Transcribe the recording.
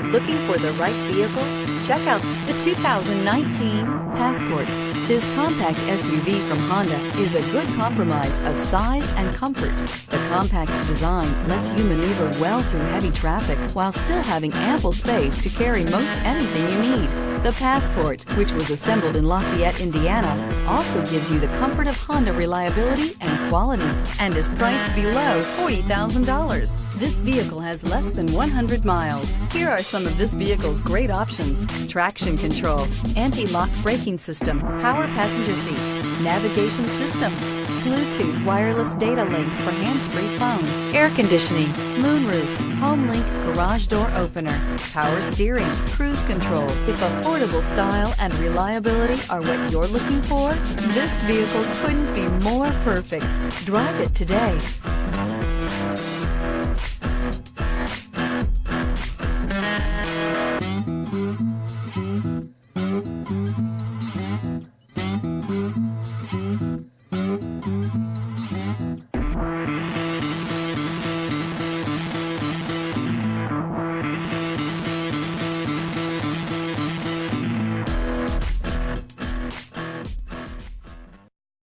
Looking for the right vehicle? Check out the 2019 Passport. This compact SUV from Honda is a good compromise of size and comfort. The compact design lets you maneuver well through heavy traffic while still having ample space to carry most anything you need. The Passport, which was assembled in Lafayette, Indiana, also gives you the comfort of Honda reliability and quality and is priced below $40,000. This vehicle has less than 100 miles. Here are some of this vehicle's great options: traction control, anti-lock braking system, power passenger seat, navigation system, Bluetooth wireless data link for hands-free phone, air conditioning, moonroof, home link garage door opener, power steering, cruise control. If affordable style and reliability are what you're looking for, this vehicle couldn't be more perfect. Drive it today.